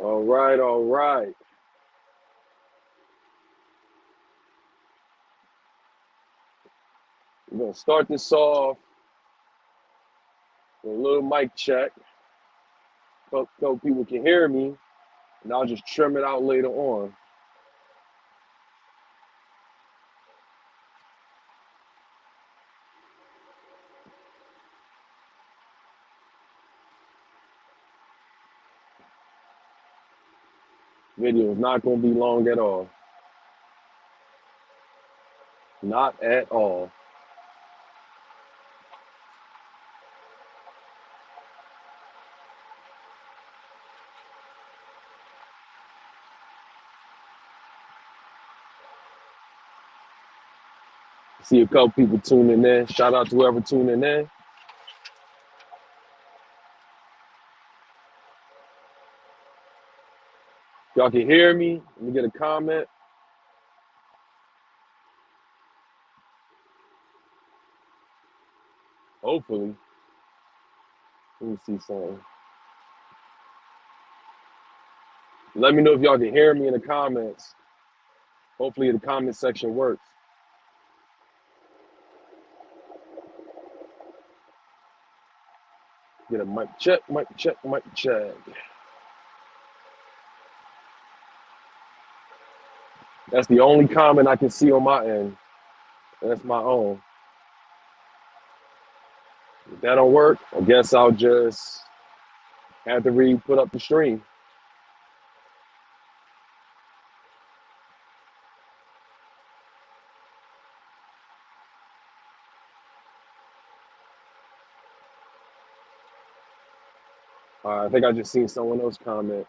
All right, all right. We're gonna start this off with a little mic check. So people can hear me, and I'll just trim it out later on. Video is not gonna be long at all. Not at all. See a couple people tuning in. Shout out to whoever tuning in. Y'all can hear me. Let me get a comment. Hopefully. Let me see something. Let me know if y'all can hear me in the comments. Hopefully the comment section works. Get a mic check, mic check, mic check. That's the only comment I can see on my end. That's my own. If that don't work, I guess I'll just have to put up the stream. I think I just seen someone else comment.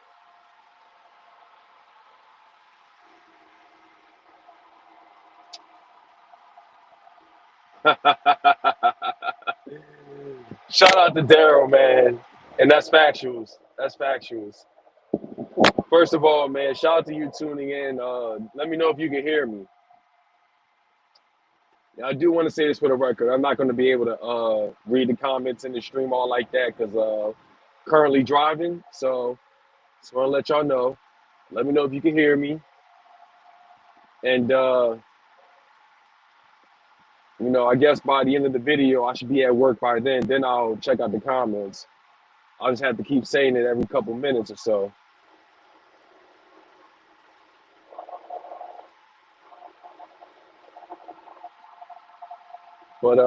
Shout out to Daryl, man. And that's factuals. That's factuals. First of all, man, shout out to you tuning in. Let me know if you can hear me. I do want to say this for the record. I'm not going to be able to read the comments in the stream all like that because currently driving. So just want to let y'all know. Let me know if you can hear me. And, I guess by the end of the video, I should be at work by then. Then I'll check out the comments. I'll just have to keep saying it every couple minutes or so. But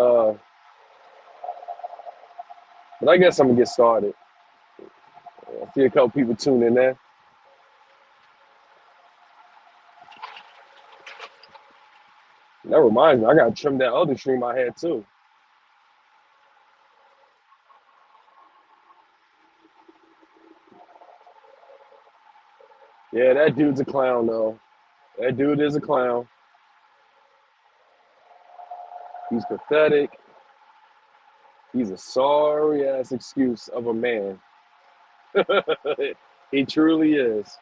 I guess I'm gonna get started. I see a couple people tuning in. That reminds me, I gotta trim that other stream I had too. Yeah, that dude's a clown though. That dude is a clown. He's pathetic. He's a sorry ass excuse of a man. He truly is.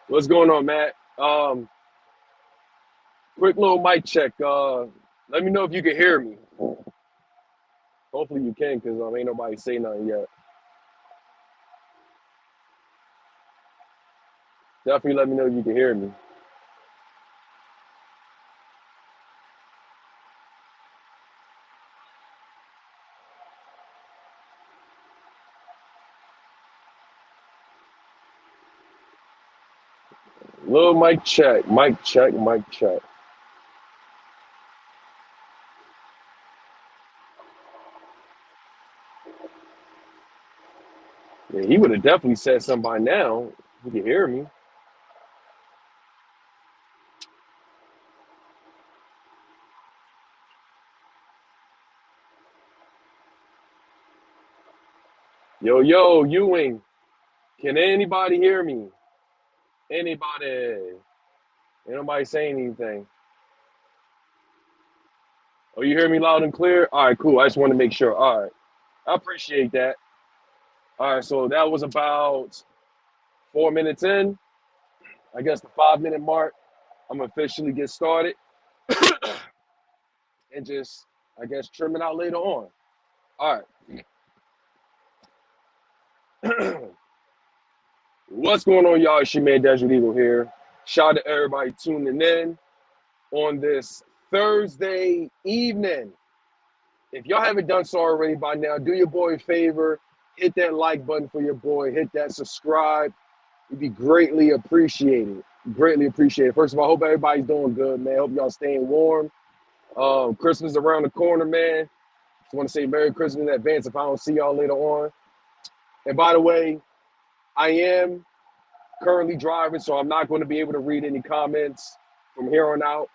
What's going on, Matt? Quick little mic check. Let me know if you can hear me. Hopefully you can, because ain't nobody say nothing yet. Definitely let me know if you can hear me. Little mic check, mic check, mic check. Yeah, he would have definitely said something by now. He could hear me. Yo, Ewing. Can anybody hear me? Anybody? Ain't nobody saying anything. Oh, you hear me loud and clear? All right, cool. I just want to make sure. All right. I appreciate that. All right, so that was about 4 minutes in. I guess the 5 minute mark. I'm gonna officially get started and just, I guess, trim it out later on. All right. What's going on, y'all? It's your man Desert Eagle here. Shout out to everybody tuning in on this Thursday evening. If y'all haven't done so already by now, do your boy a favor. Hit that like button for your boy. Hit that subscribe. It'd be greatly appreciated. Greatly appreciated. First of all, I hope everybody's doing good, man. Hope y'all staying warm. Christmas around the corner, man. Just want to say Merry Christmas in advance if I don't see y'all later on. And by the way, I am currently driving, so I'm not going to be able to read any comments from here on out.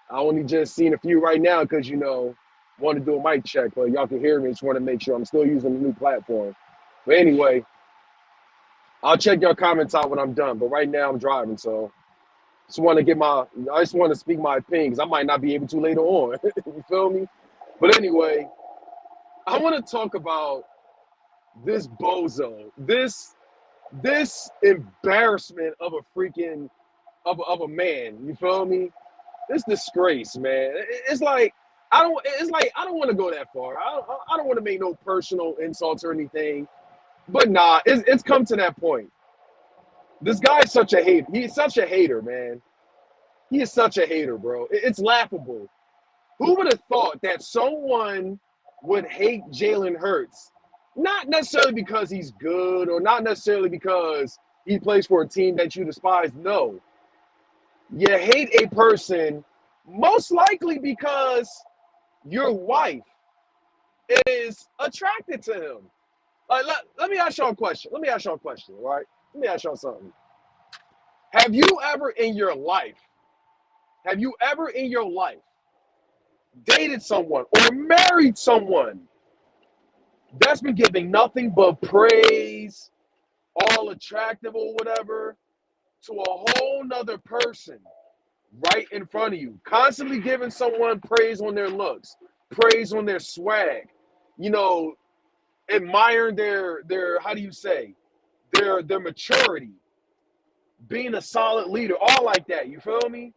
I only just seen a few right now because, want to do a mic check, but y'all can hear me. Just want to make sure I'm still using the new platform. But anyway, I'll check your comments out when I'm done. But right now I'm driving, so I just want to speak my opinion because I might not be able to later on. You feel me? But anyway, I want to talk about this bozo, this embarrassment of a freaking of a man. You feel me? This disgrace, man. It's like I don't want to go that far. I don't want to make no personal insults or anything. But nah, it's come to that point. This guy's such a hater. He's such a hater, man. He is such a hater, bro. It's laughable. Who would have thought that someone would hate Jalen Hurts? Not necessarily because he's good or not necessarily because he plays for a team that you despise. No. You hate a person most likely because your wife is attracted to him. Like, let me ask y'all a question. All right? Let me ask y'all something. Have you ever in your life dated someone or married someone that's been giving nothing but praise, all attractive or whatever, to a whole nother person right in front of you, constantly giving someone praise on their looks, praise on their swag, admiring their how do you say, their maturity, being a solid leader, all like that, you feel me?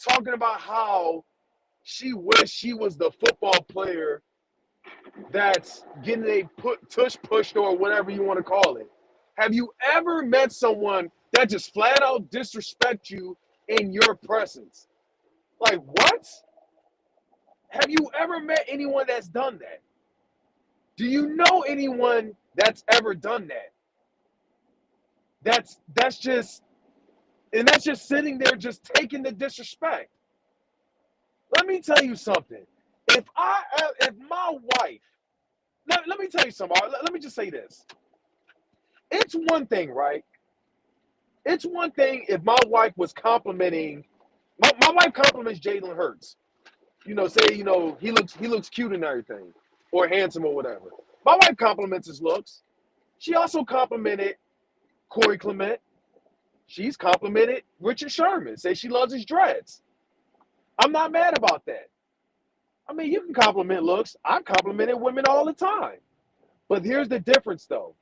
Talking about how she wished she was the football player that's getting tush pushed or whatever you want to call it. Have you ever met someone that just flat out disrespect you in your presence? Like, what? Have you ever met anyone that's done that? Do you know anyone that's ever done that? That's just sitting there just taking the disrespect. Let me tell you something. If my wife, let me tell you something. Let me just say this. It's one thing, right? It's one thing if my wife was complimenting, my wife compliments Jalen Hurts. Say, he looks cute and everything, or handsome or whatever. My wife compliments his looks. She also complimented Corey Clement. She's complimented Richard Sherman. Say she loves his dreads. I'm not mad about that. I mean, you can compliment looks. I've complimented women all the time. But here's the difference, though.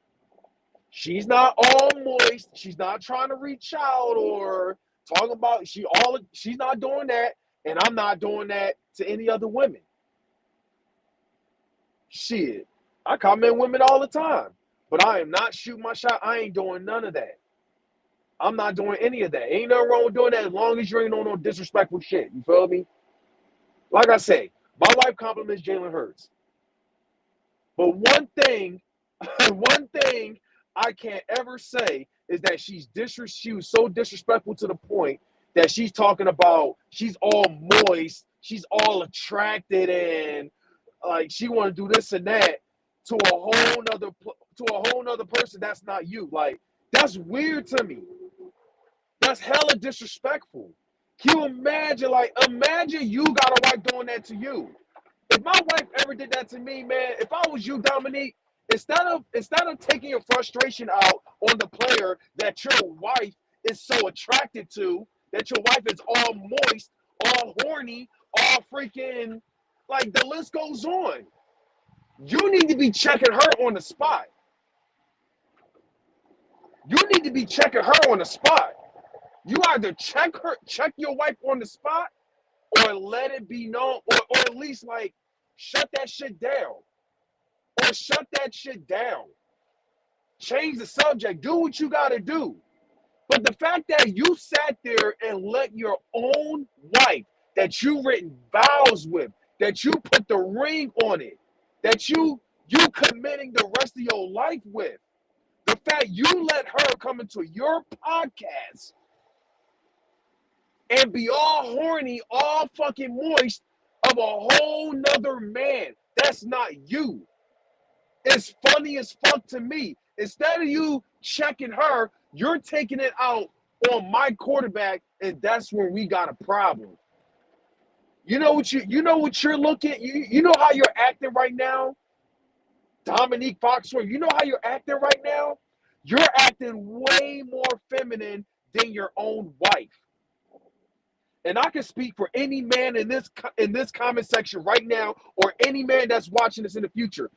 She's not all moist. She's not trying to reach out or talk about she's not doing that, and I'm not doing that to any other women. Shit. I compliment women all the time. But I am not shooting my shot. I ain't doing none of that. I'm not doing any of that. Ain't nothing wrong with doing that as long as you ain't on no disrespectful shit. You feel me? Like I say, my wife compliments Jalen Hurts. But one thing I can't ever say is that she was so disrespectful to the point that she's talking about she's all moist, she's all attracted, and like she want to do this and that to a whole nother person that's not you. Like, that's weird to me. That's hella disrespectful. Can you imagine? Like, imagine you got a wife doing that to you. If my wife ever did that to me, man, if I was you, Domonique, instead of taking your frustration out on the player that your wife is so attracted to, that your wife is all moist, all horny, all freaking, like, the list goes on. You need to be checking her on the spot. You need to be checking her on the spot. You either check your wife on the spot, or let it be known, or at least, like, shut that shit down. Or shut that shit down. Change the subject. Do what you got to do. But the fact that you sat there and let your own wife that you written vows with, that you put the ring on it, that you committing the rest of your life with, the fact you let her come into your podcast and be all horny, all fucking moist of a whole nother man, that's not you. It's funny as fuck to me. Instead of you checking her, you're taking it out on my quarterback, and that's when we got a problem. You know what you're looking. You know how you're acting right now, Domonique Foxworth. You know how you're acting right now. You're acting way more feminine than your own wife. And I can speak for any man in this comment section right now, or any man that's watching this in the future.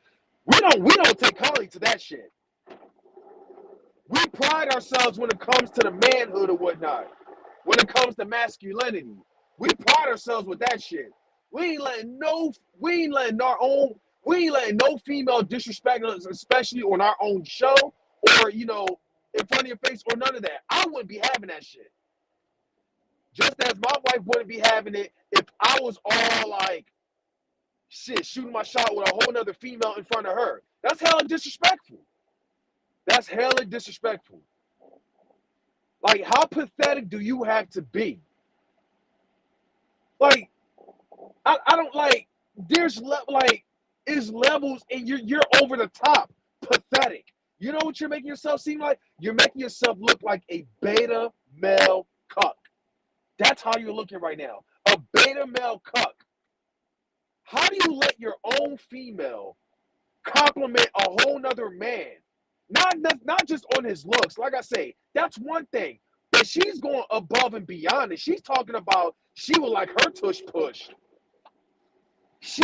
We don't take kindly to that shit. We pride ourselves when it comes to the manhood or whatnot. When it comes to masculinity, we pride ourselves with that shit. We ain't letting no female disrespect us, especially on our own show or in front of your face or none of that. I wouldn't be having that shit. Just as my wife wouldn't be having it if I was all like, shit, shooting my shot with a whole nother female in front of her. That's hella disrespectful. That's hella disrespectful. Like, how pathetic do you have to be? Like, I don't like. There's levels, and you're over the top, pathetic. You know what you're making yourself seem like? You're making yourself look like a beta male cuck. That's how you're looking right now, a beta male cuck. How do you let your own female compliment a whole nother man? Not just on his looks. Like I say, that's one thing. But she's going above and beyond it. She's talking about she would like her tush push. She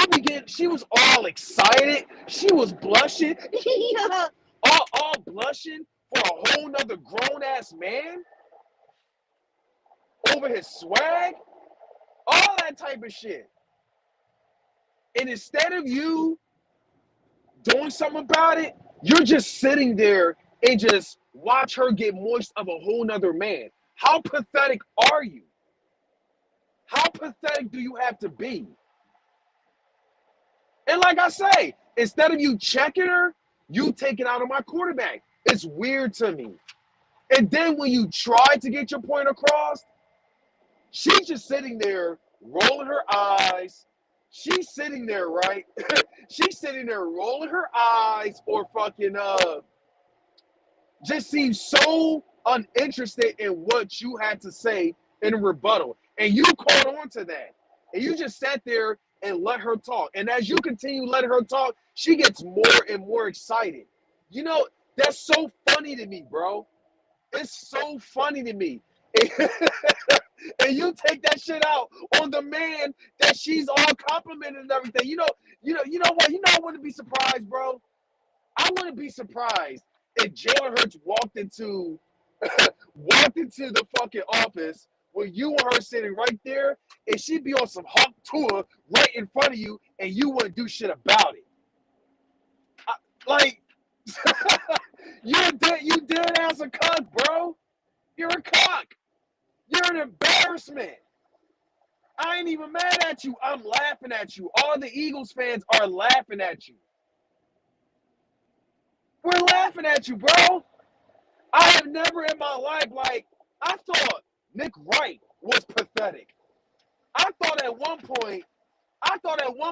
was all excited. She was blushing. all blushing for a whole nother grown-ass man over his swag. All that type of shit. And instead of you doing something about it, you're just sitting there and just watch her get moist of a whole nother man. How pathetic are you? How pathetic do you have to be? And like I say, instead of you checking her, you take it out on my quarterback. It's weird to me. And then when you try to get your point across, she's just sitting there rolling her eyes. She's sitting there, right? She's sitting there rolling her eyes or fucking just seems so uninterested in what you had to say in a rebuttal. And you caught on to that. And you just sat there and let her talk. And as you continue letting her talk, she gets more and more excited. You know, that's so funny to me, bro. It's so funny to me. And you take that shit out on the man that she's all complimenting and everything. You know what? I wouldn't be surprised, bro. I wouldn't be surprised if Jalen Hurts walked into the fucking office with you and her sitting right there, and she'd be on some hawk tour right in front of you, and you wouldn't do shit about it. You dead as a cuck, bro. You're a cuck. You're an embarrassment. I ain't even mad at you. I'm laughing at you. All the Eagles fans are laughing at you. We're laughing at you, bro. I have never in my life, I thought Nick Wright was pathetic. I thought at one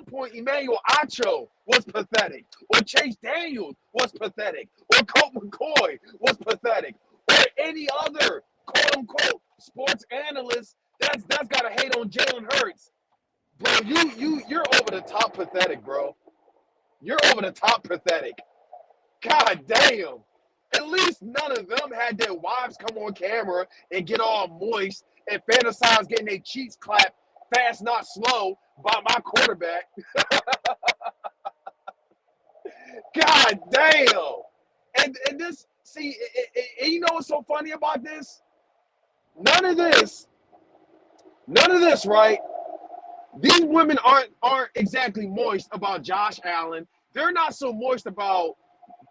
point Emmanuel Acho was pathetic, or Chase Daniels was pathetic, or Colt McCoy was pathetic, or any other quote-unquote sports analyst that's got to hate on Jalen Hurts. Bro, you're over the top pathetic, bro. You're over the top pathetic. God damn. At least none of them had their wives come on camera and get all moist and fantasize getting their cheeks clapped fast, not slow, by my quarterback. God damn. And this, see, and you know what's so funny about this? None of this, right? These women aren't exactly moist about Josh Allen. They're not so moist about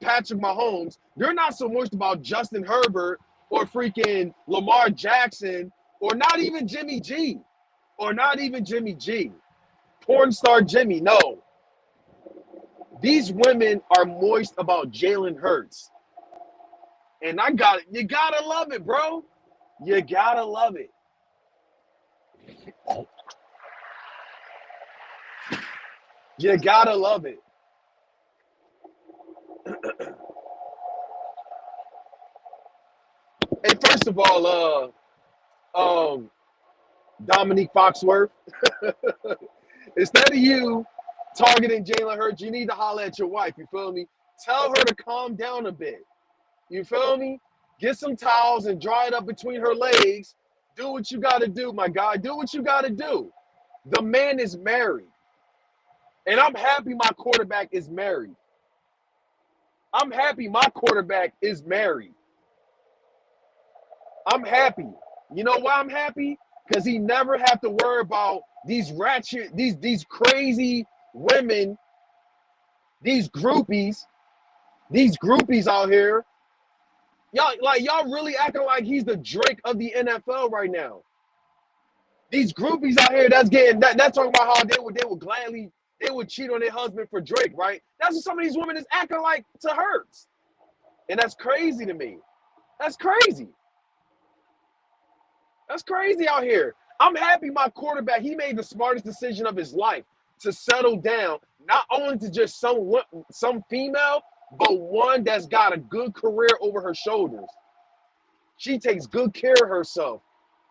Patrick Mahomes. They're not so much about Justin Herbert or freaking Lamar Jackson or not even Jimmy G. Or not even Jimmy G. Porn star Jimmy. No. These women are moist about Jalen Hurts. And you gotta love it, bro. You gotta love it. You gotta love it. And first of all, Domonique Foxworth, instead of you targeting Jalen Hurts, you need to holler at your wife. You feel me? Tell her to calm down a bit. You feel me? Get some towels and dry it up between her legs. Do what you got to do, my guy. Do what you got to do. The man is married. And I'm happy my quarterback is married. I'm happy my quarterback is married. I'm happy. You know why I'm happy? Because he never have to worry about these ratchet, these crazy women, these groupies out here. Y'all really acting like he's the Drake of the NFL right now. These groupies out here that's talking about how they would cheat on their husband for Drake, right? That's what some of these women is acting like to Hurts. And that's crazy to me. That's crazy. That's crazy out here. I'm happy my quarterback, he made the smartest decision of his life to settle down, not only to just some female, but one that's got a good career over her shoulders. She takes good care of herself.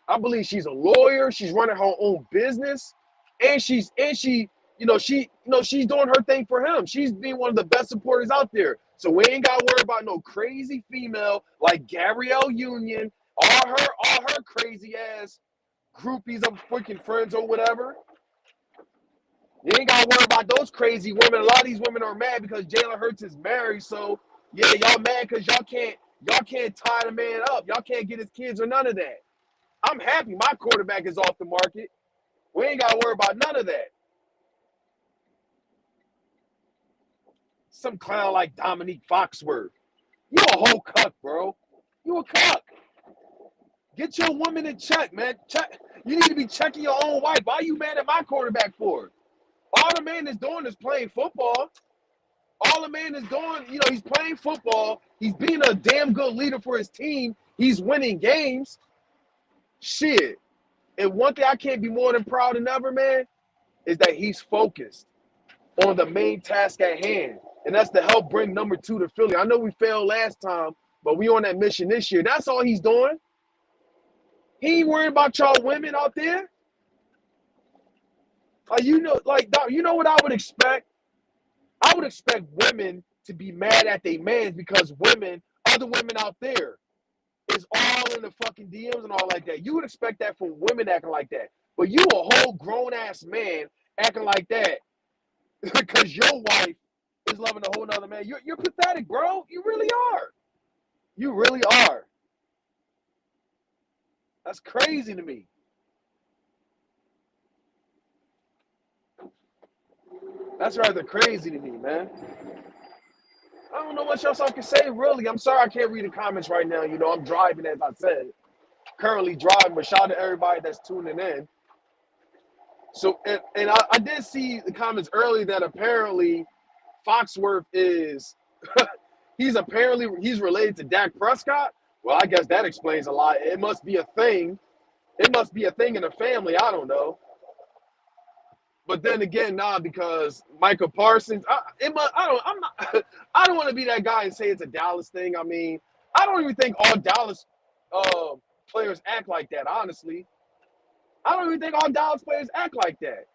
I believe she's a lawyer. She's running her own business, and she's doing her thing for him. She's being one of the best supporters out there. So we ain't got to worry about no crazy female like Gabrielle Union, all her crazy ass groupies of freaking friends or whatever. You ain't got to worry about those crazy women. A lot of these women are mad because Jalen Hurts is married. So yeah, y'all mad because y'all can't tie the man up. Y'all can't get his kids or none of that. I'm happy my quarterback is off the market. We ain't got to worry about none of that. Some clown like Domonique Foxworth. You a whole cuck, bro. You a cuck. Get your woman in check, man. You need to be checking your own wife. Why are you mad at my quarterback for? All the man is doing is playing football. All the man is doing, he's playing football. He's being a damn good leader for his team. He's winning games. Shit. And one thing I can't be more than proud than ever, man, is that he's focused on the main task at hand. And that's to help bring number 2 to Philly. I know we failed last time, but we on that mission this year. That's all he's doing. He ain't worrying about y'all women out there. You know what I would expect? I would expect women to be mad at their mans because other women out there is all in the fucking DMs and all like that. You would expect that from women acting like that. But you a whole grown-ass man acting like that because your wife is loving a whole nother man. You're pathetic, bro. You really are. You really are. That's crazy to me. That's rather crazy to me, man. I don't know what else I can say, really. I'm sorry I can't read the comments right now. I'm driving, as I said. Currently driving, but shout out to everybody that's tuning in. So, and I did see the comments earlier that apparently Foxworth he's related to Dak Prescott. Well, I guess that explains a lot. It must be a thing. It must be a thing in the family. I don't know. But then again, because Michael Parsons, I don't want to be that guy and say it's a Dallas thing. I mean, I don't even think all Dallas players act like that, honestly. I don't even think all Dallas players act like that.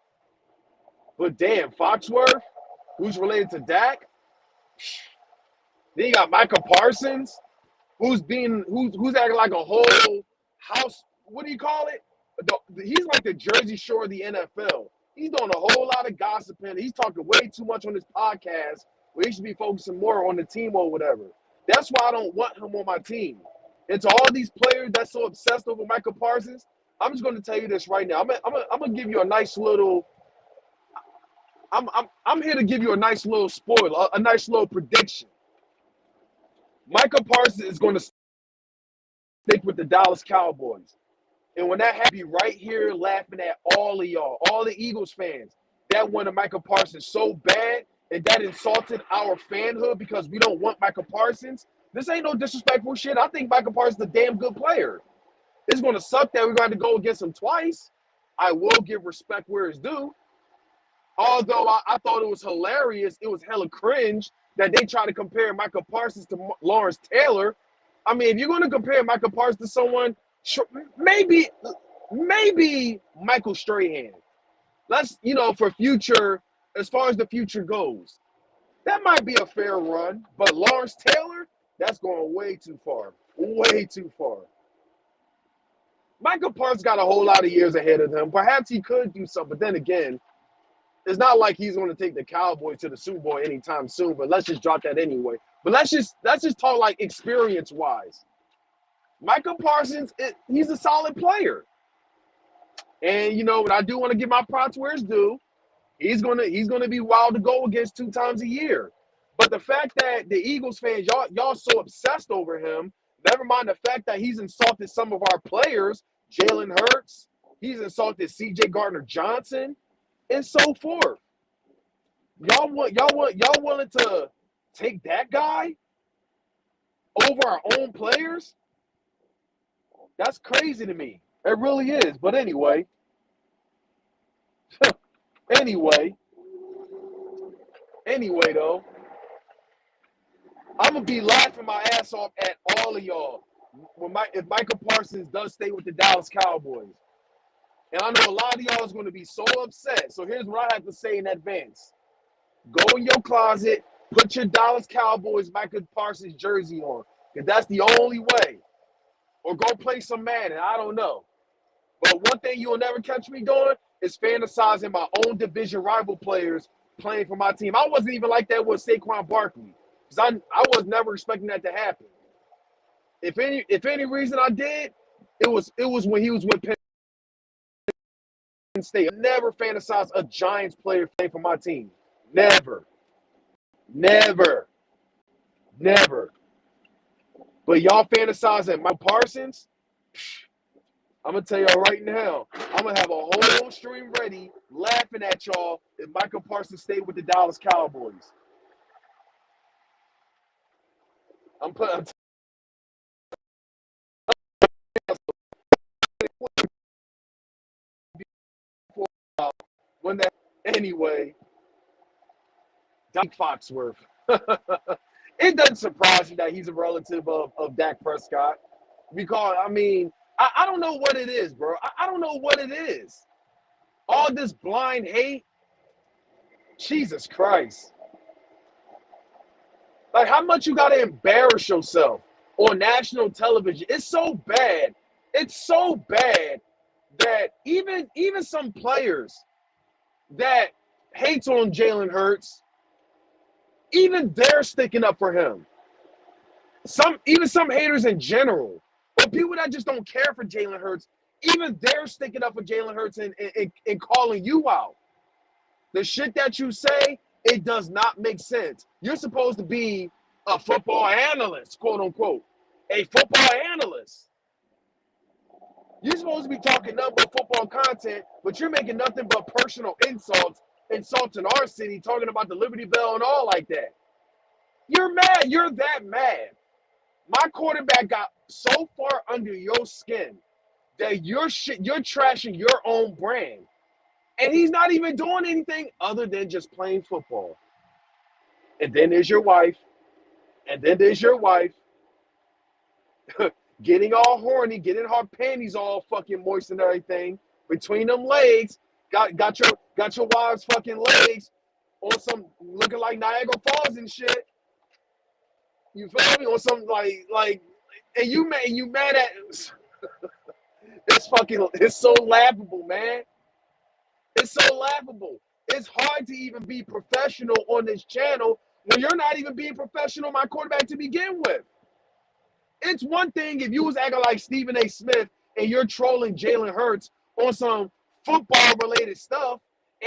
But damn, Foxworth, who's related to Dak. Then you got Michael Parsons, who's acting like a whole house. What do you call it? He's like the Jersey Shore of the NFL. He's doing a whole lot of gossiping. He's talking way too much on this podcast where he should be focusing more on the team or whatever. That's why I don't want him on my team. And to all these players that's so obsessed over Michael Parsons, I'm just going to tell you this right now. I'm going to give you a nice little – I'm here to give you a nice little spoiler, a nice little prediction. Micah Parsons is going to stick with the Dallas Cowboys. And when that happens, be right here laughing at all of y'all, all the Eagles fans that wanted Micah Parsons so bad and that insulted our fanhood because we don't want Micah Parsons. This ain't no disrespectful shit. I think Micah Parsons is a damn good player. It's going to suck that we're going to go against him twice. I will give respect where it's due. Although I thought it was hilarious, it was hella cringe that they try to compare Micah Parsons to Lawrence Taylor. I mean, if you're going to compare Micah Parsons to someone, maybe Michael Strahan. Let's, for future, as far as the future goes, that might be a fair run. But Lawrence Taylor, that's going way too far. Way too far. Michael Parsons got a whole lot of years ahead of him. Perhaps he could do something, but then again, it's not like he's going to take the Cowboys to the Super Bowl anytime soon. But let's just drop that anyway. But let's just talk like experience-wise. Michael Parsons, he's a solid player, and I do want to give my props where it's due. He's gonna be wild to go against 2 times a year. But the fact that the Eagles fans, y'all so obsessed over him. Never mind the fact that he's insulted some of our players, Jalen Hurts. He's insulted C.J. Gardner-Johnson, and so forth. Y'all willing to take that guy over our own players? That's crazy to me. It really is. But anyway, though, I'm gonna be laughing my ass off at all of y'all if Michael Parsons does stay with the Dallas Cowboys. And I know a lot of y'all is going to be so upset. So here's what I have to say in advance. Go in your closet, put your Dallas Cowboys Michael Parsons jersey on, because that's the only way. Or go play some Madden. I don't know. But one thing you'll never catch me doing is fantasizing my own division rival players playing for my team. I wasn't even like that with Saquon Barkley, because I was never expecting that to happen. If any reason I did, it was when he was with Penn State. I never fantasized a Giants player playing for my team. Never. But y'all fantasizing Mike Parsons? I'm going to tell y'all right now, I'm going to have a whole stream ready laughing at y'all if Michael Parsons stayed with the Dallas Cowboys. Anyway, Domonique Foxworth. It doesn't surprise me that he's a relative of Dak Prescott. Because, I don't know what it is, bro. I don't know what it is. All this blind hate. Jesus Christ. Like, how much you got to embarrass yourself on national television? It's so bad. It's so bad that even some players that hates on Jalen Hurts, even they're sticking up for him. Some haters in general, or people that just don't care for Jalen Hurts, even they're sticking up for Jalen Hurts and calling you out. The shit that you say, it does not make sense. You're supposed to be a football analyst, quote unquote, a football analyst. You're supposed to be talking nothing but football content, but you're making nothing but personal insults, insulting our city, talking about the Liberty Bell and all like that. You're mad. You're that mad. My quarterback got so far under your skin that you're trashing your own brand. And he's not even doing anything other than just playing football. And then there's your wife. Getting all horny, getting her panties all fucking moist and everything. Between them legs, got your wife's fucking legs on some looking like Niagara Falls and shit. You feel me? Or some like and you mad at it's so laughable, man. It's so laughable. It's hard to even be professional on this channel when you're not even being professional, my quarterback, to begin with. It's one thing if you was acting like Stephen A. Smith and you're trolling Jalen Hurts on some football-related stuff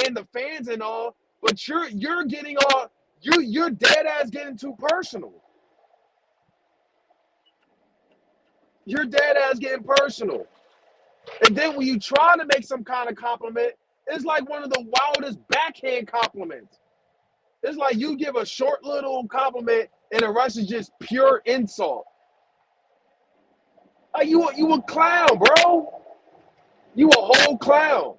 and the fans and all, but you're getting all you're dead ass getting too personal. Your dead ass getting personal. And then when you try to make some kind of compliment, it's like one of the wildest backhand compliments. It's like you give a short little compliment and the rest is just pure insult. Like you a clown, bro. You a whole clown.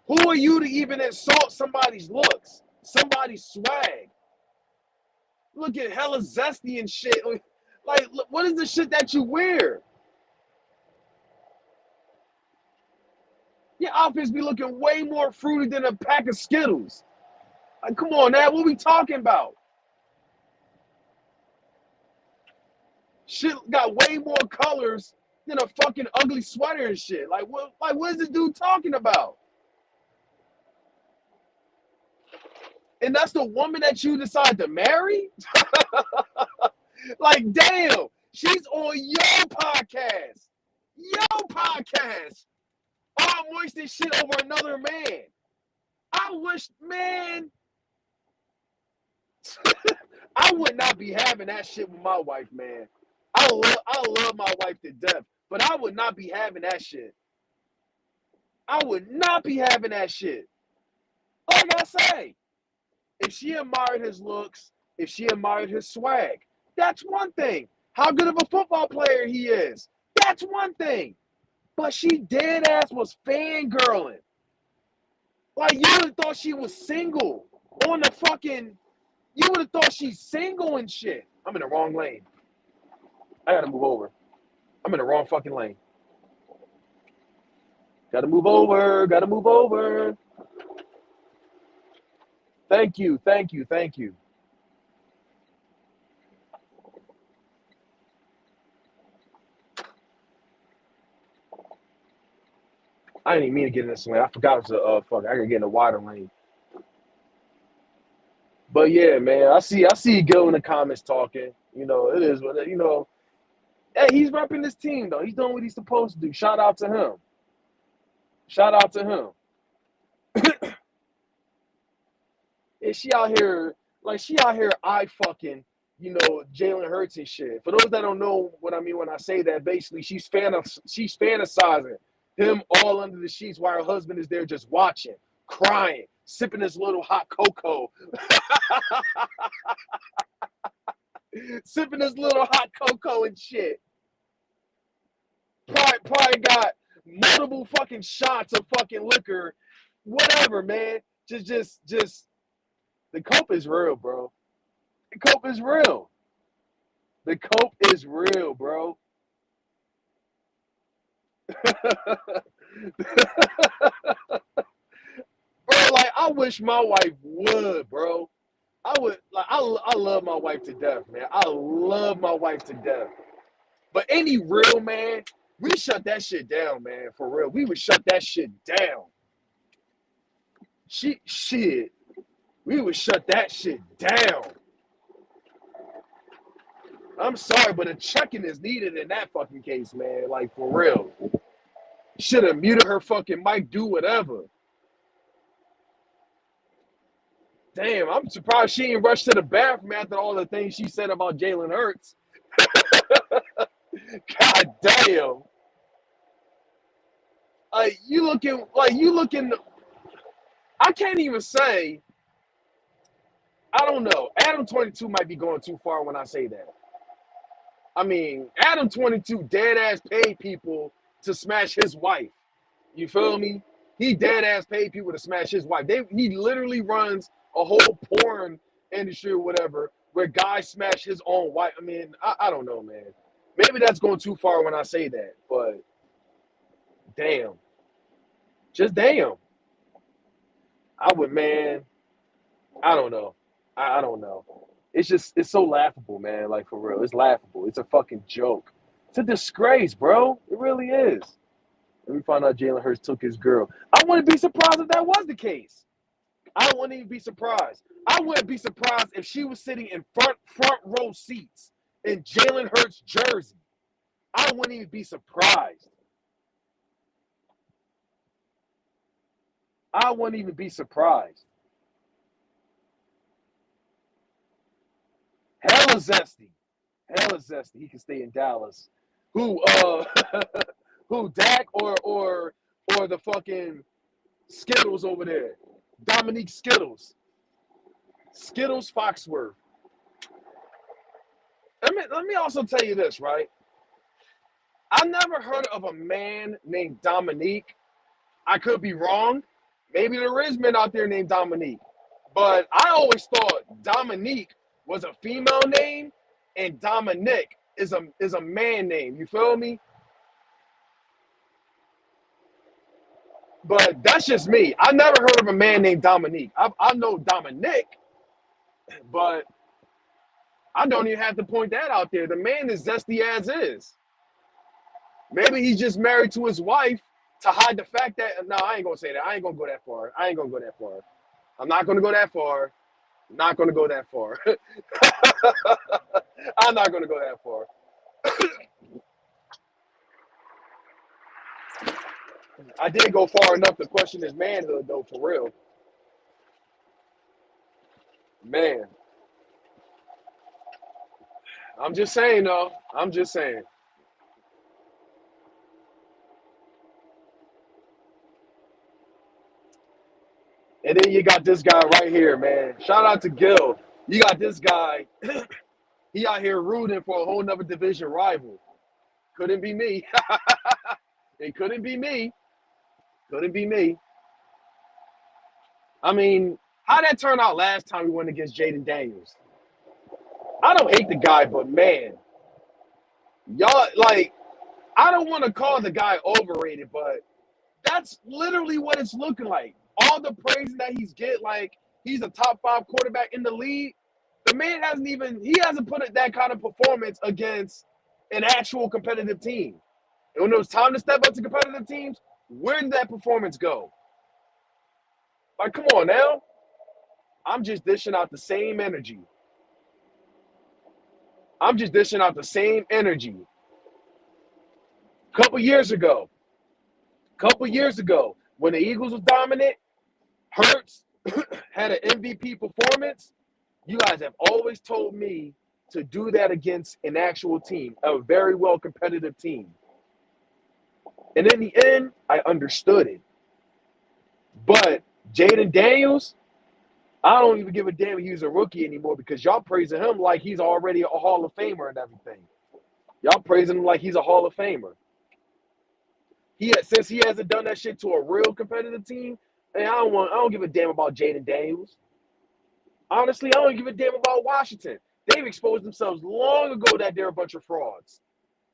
Who are you to even insult somebody's looks, somebody's swag? Look at hella zesty and shit. Like, what is the shit that you wear? Your outfits be looking way more fruity than a pack of Skittles. Like, come on, now, what we talking about? Shit got way more colors than a fucking ugly sweater and shit. Like, what is this dude talking about? And that's the woman that you decide to marry? Like, damn, she's on your podcast. Your podcast. All moist and shit over another man. I wish, man, I would not be having that shit with my wife, man. I love my wife to death, but I would not be having that shit. I would not be having that shit. Like I say, if she admired his looks, if she admired his swag, that's one thing. How good of a football player he is, that's one thing. But she dead ass was fangirling. Like, you would have thought she was single on the fucking, you would have thought she's single and shit. I'm in the wrong lane. I gotta move over. I'm in the wrong fucking lane. Gotta move over. Gotta move over. Thank you. Thank you. Thank you. I didn't even mean to get in this lane. I forgot it was a fuck. I gotta get in a wider lane. But yeah, man, I see Gil in the comments talking. You know, it is what you know. Hey, he's repping this team though. He's doing what he's supposed to do. Shout out to him. Shout out to him. And she out here eye fucking, you know, Jalen Hurts and shit. For those that don't know what I mean when I say that, basically she's fantasizing him all under the sheets while her husband is there just watching, crying, sipping his little hot cocoa. Sipping his little hot cocoa and shit. Probably got multiple fucking shots of fucking liquor. Whatever, man. Just the cope is real, bro. The cope is real. The cope is real, bro. Bro, like, I wish my wife would, bro. I would, like, I love my wife to death, man. I love my wife to death. But any real man, we shut that shit down, man. For real, we would shut that shit down. Shit, we would shut that shit down. I'm sorry, but a checking is needed in that fucking case, man. Like, for real. Should have muted her fucking mic, do whatever. Damn, I'm surprised she ain't rushed to the bathroom after all the things she said about Jalen Hurts. God damn. You looking, I can't even say, I don't know. Adam 22 might be going too far when I say that. I mean, Adam 22 dead ass paid people to smash his wife. You feel me? He dead ass paid people to smash his wife. He literally runs a whole porn industry or whatever where guys smash his own wife. I mean, I don't know, man. Maybe that's going too far when I say that, but damn. Just damn. I would, man. I don't know. I don't know. It's so laughable, man. Like, for real. It's laughable. It's a fucking joke. It's a disgrace, bro. It really is. Let me find out Jalen Hurts took his girl. I wouldn't be surprised if that was the case. I wouldn't even be surprised. I wouldn't be surprised if she was sitting in front row seats in Jalen Hurts' jersey. I wouldn't even be surprised. I wouldn't even be surprised. Hella zesty. Hella zesty. He can stay in Dallas. Who who Dak or the fucking Skittles over there? Domonique Skittles Foxworth. Let me also tell you this, right? I never heard of a man named Domonique. I could be wrong. Maybe there is men out there named Domonique. But I always thought Dominique was a female name and Dominic is a man name. You feel me? But that's just me. I never heard of a man named Dominique. I know Dominic, but I don't even have to point that out there. The man is zesty as is. Maybe he's just married to his wife to hide the fact that. No, I ain't gonna say that. I ain't gonna go that far. I ain't gonna go that far. I'm not gonna go that far. Not gonna go that far. I'm not gonna go that far. I did go far enough to question his manhood, though, for real. Man, I'm just saying, though. I'm just saying. And then you got this guy right here, man. Shout out to Gil. You got this guy. He out here rooting for a whole nother division rival. Couldn't be me. It couldn't be me. Couldn't be me. I mean, how that turned out last time we went against Jaden Daniels? I don't hate the guy, but man, y'all like I don't want to call the guy overrated, but that's literally what it's looking like. All the praise that he's get, like he's a top 5 quarterback in the league. The man hasn't put it that kind of performance against an actual competitive team. And when it was time to step up to competitive teams, where did that performance go? Like, come on now. I'm just dishing out the same energy. I'm just dishing out the same energy. Couple years ago, when the Eagles was dominant, Hurts had an MVP performance. You guys have always told me to do that against an actual team, a very well competitive team. And in the end, I understood it. But Jaden Daniels, I don't even give a damn if he's a rookie anymore because y'all praising him like he's already a Hall of Famer and everything. Y'all praising him like he's a Hall of Famer. Since he hasn't done that shit to a real competitive team, and I don't give a damn about Jaden Daniels. Honestly, I don't give a damn about Washington. They've exposed themselves long ago that they're a bunch of frauds.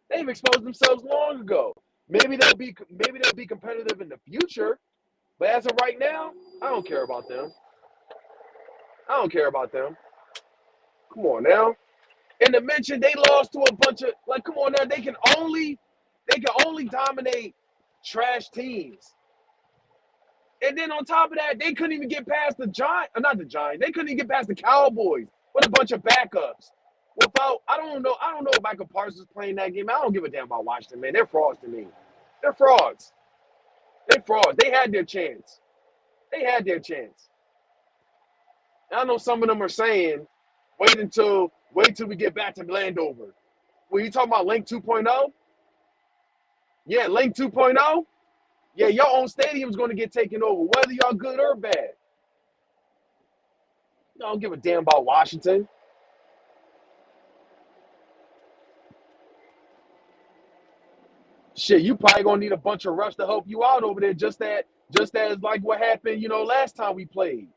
They've exposed themselves long ago. Maybe they'll be competitive in the future, but as of right now, I don't care about them. I don't care about them. Come on now. And to mention they lost to a bunch of like, come on now, they can only dominate trash teams. And then on top of that, they couldn't even get past the Giants. Not the Giants. They couldn't even get past the Cowboys with a bunch of backups. Without, I don't know if Michael Parsons playing that game. I don't give a damn about Washington, man. They're frauds to me. They're frauds. They're frauds. They had their chance. They had their chance. And I know some of them are saying, wait till we get back to Landover. Were you talking about Link 2.0? Yeah, Link 2.0. Yeah, your own stadium's going to get taken over, whether y'all good or bad. I don't give a damn about Washington. Shit, you probably gonna need a bunch of refs to help you out over there, just as like what happened, last time we played.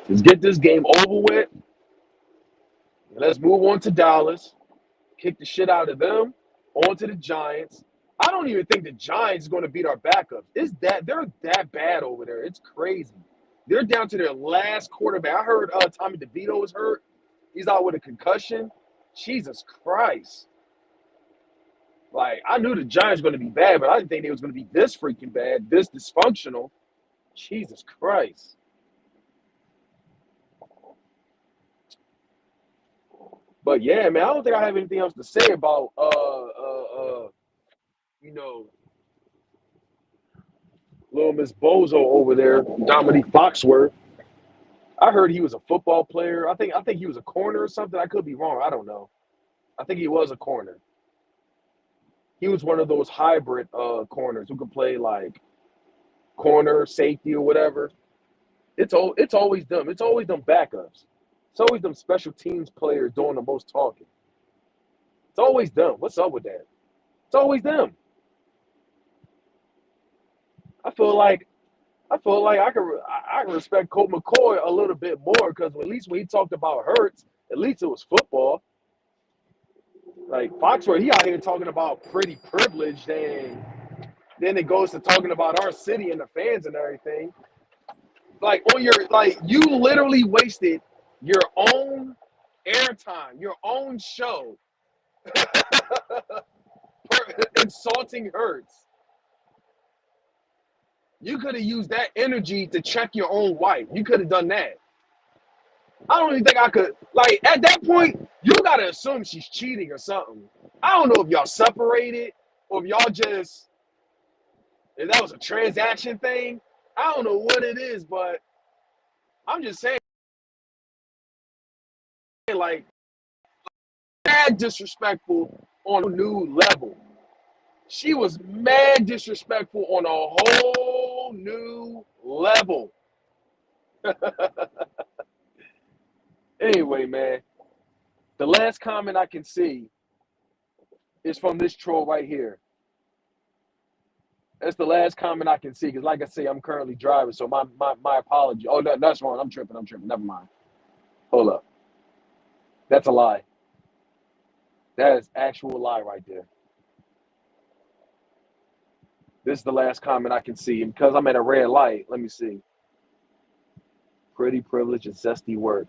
Let's get this game over with. Let's move on to Dallas. Kick the shit out of them. On to the Giants. I don't even think the Giants are going to beat our backups. They're that bad over there. It's crazy. They're down to their last quarterback. I heard Tommy DeVito is hurt. He's out with a concussion. Jesus Christ. Like, I knew the Giants were going to be bad, but I didn't think they was going to be this freaking bad, this dysfunctional. Jesus Christ. But yeah, man, I don't think I have anything else to say about you know, little Miss Bozo over there, Domonique Foxworth. I heard he was a football player. I think he was a corner or something. I could be wrong. I don't know. I think he was a corner. He was one of those hybrid corners who could play like corner, safety, or whatever. It's always them. It's always them backups. It's always them special teams players doing the most talking. It's always them. What's up with that? It's always them. I feel like I can respect Colt McCoy a little bit more because at least when he talked about Hurts, at least it was football. Like Foxworth, he out here talking about pretty privileged, and then it goes to talking about our city and the fans and everything. Like on your like you literally wasted your own airtime, your own show, insulting Hurts. You could have used that energy to check your own wife. You could have done that. I don't even think I could. Like at that point, you gotta assume she's cheating or something. I don't know if y'all separated or if y'all just if that was a transaction thing. I don't know what it is, but I'm just saying, like, mad disrespectful on a new level. She was mad disrespectful on a whole new level. Anyway, man, the last comment I can see is from this troll right here. That's the last comment I can see because, like I say, I'm currently driving, so my apology. Oh, no, that's wrong. I'm tripping. Never mind. Hold up. That's a lie. That is actual lie right there. This is the last comment I can see. And because I'm at a red light, let me see. Pretty privileged and zesty work.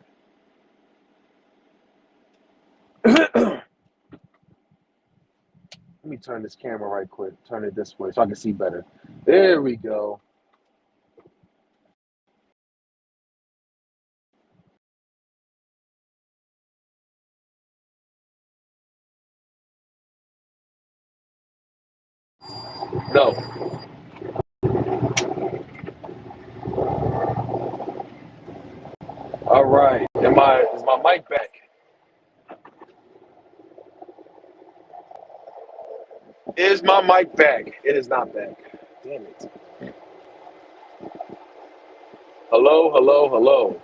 Let me turn this camera right quick. Turn it this way so I can see better. There we go. No. All right. Is my mic back? Is my mic back? It is not back. Damn it. Hello, hello, hello.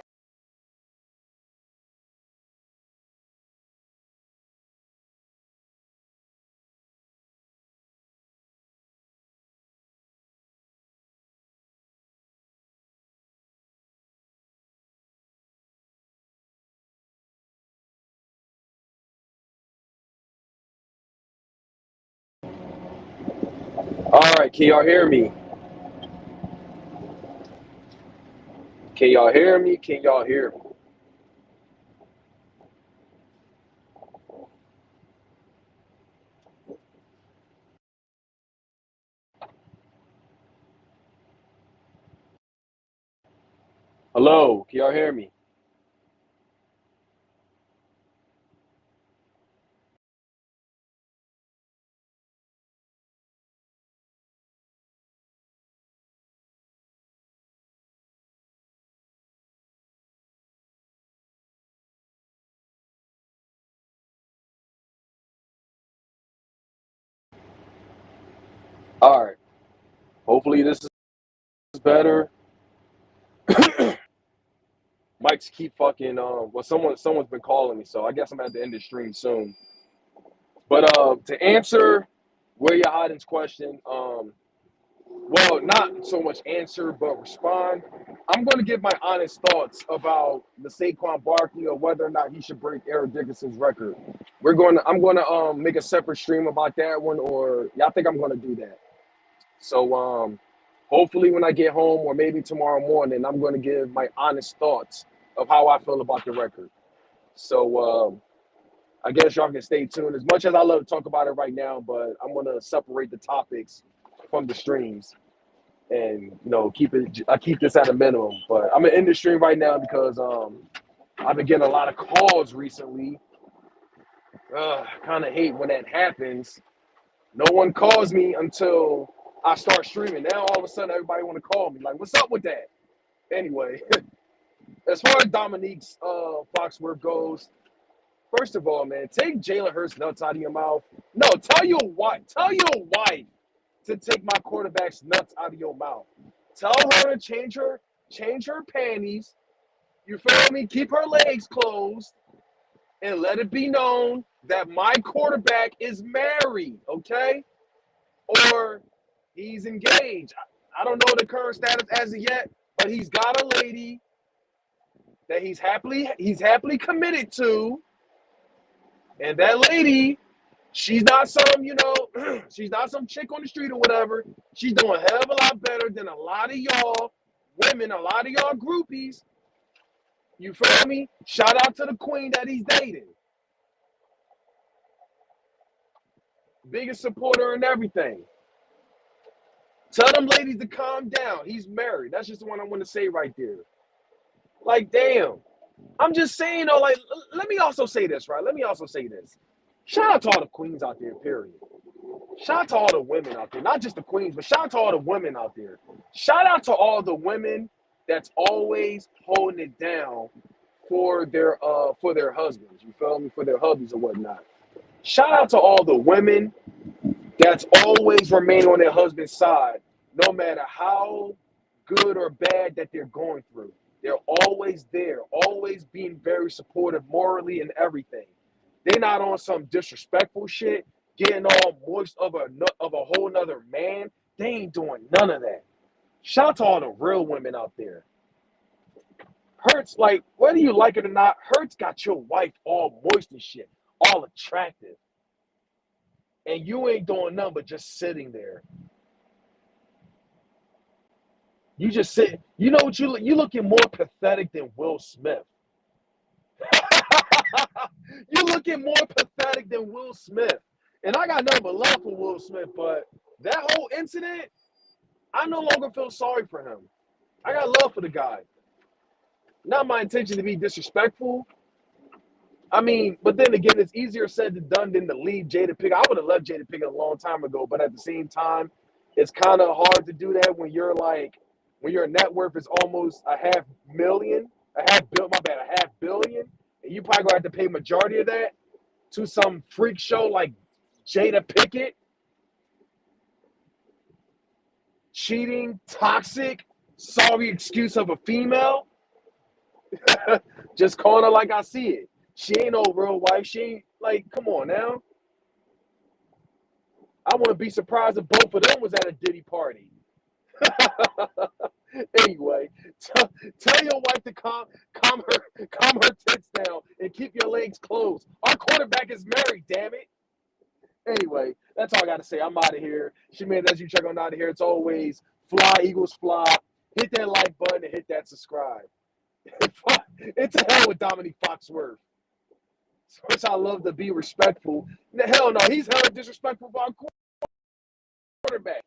All right. Can y'all hear me? Can y'all hear me? Can y'all hear me? Hello. Can y'all hear me? All right. Hopefully this is better. Mics keep fucking well someone's been calling me, so I guess I'm at the end of the stream soon. But to answer where you're hiding's question, well, not so much answer, but respond. I'm going to give my honest thoughts about the Saquon Barkley or whether or not he should break Eric Dickerson's record. I'm going to make a separate stream about that one, or yeah, I think I'm going to do that. So hopefully when I get home, or maybe tomorrow morning, I'm going to give my honest thoughts of how I feel about the record. So I guess y'all can stay tuned. As much as I love to talk about it right now, but I'm going to separate the topics from the streams. And I keep this at a minimum. But I'm in the stream right now because I've been getting a lot of calls recently Kind of hate when that happens. No one calls me until I start streaming. Now all of a sudden everybody want to call me. Like, what's up with that? Anyway, as far as Domonique's Foxworth goes, first of all, man, take Jalen Hurts nuts out of your mouth. No, tell your wife to take my quarterback's nuts out of your mouth. Tell her to change her panties. You feel me? Keep her legs closed and let it be known that my quarterback is married, okay? Or he's engaged. I don't know the current status as of yet, but he's got a lady that he's happily committed to, and that lady, she's not some, she's not some chick on the street or whatever. She's doing a hell of a lot better than a lot of y'all women, a lot of y'all groupies. You feel me? Shout out to the queen that he's dating. Biggest supporter and everything. Tell them ladies to calm down. He's married. That's just the one I want to say right there. Like, damn. I'm just saying, though, like, let me also say this, right? Let me also say this. Shout out to all the queens out there, period. Shout out to all the women out there. Not just the queens, but shout out to all the women out there. Shout out to all the women that's always holding it down for their husbands. You feel me? For their hubbies or whatnot. Shout out to all the women that's always remain on their husband's side, no matter how good or bad that they're going through. They're always there, always being very supportive morally and everything. They're not on some disrespectful shit, getting all moist of a whole nother man. They ain't doing none of that. Shout out to all the real women out there. Hurts, like, whether you like it or not, Hurts got your wife all moist and shit, all attractive. And you ain't doing nothing but just sitting there. You just sit. You know what you looking more pathetic than Will Smith. You looking more pathetic than Will Smith. And I got nothing but love for Will Smith, but that whole incident, I no longer feel sorry for him. I got love for the guy. Not my intention to be disrespectful. I mean, but then again, it's easier said than done than to leave Jada Pinkett. I would have left Jada Pinkett a long time ago, but at the same time, it's kind of hard to do that when your net worth is almost a half billion, and you probably gonna have to pay majority of that to some freak show like Jada Pinkett. Cheating, toxic, sorry excuse of a female. Just calling her like I see it. She ain't no real wife. She ain't, like, come on now. I wouldn't be surprised if both of them was at a Diddy party. Anyway, tell your wife to calm her tits down and keep your legs closed. Our quarterback is married, damn it. Anyway, that's all I got to say. I'm out of here. She made as you check on out of here. It's always fly, Eagles fly. Hit that like button and hit that subscribe. It's a hell with Domonique Foxworth. Which I love to be respectful. Hell no, he's hella disrespectful about quarterback.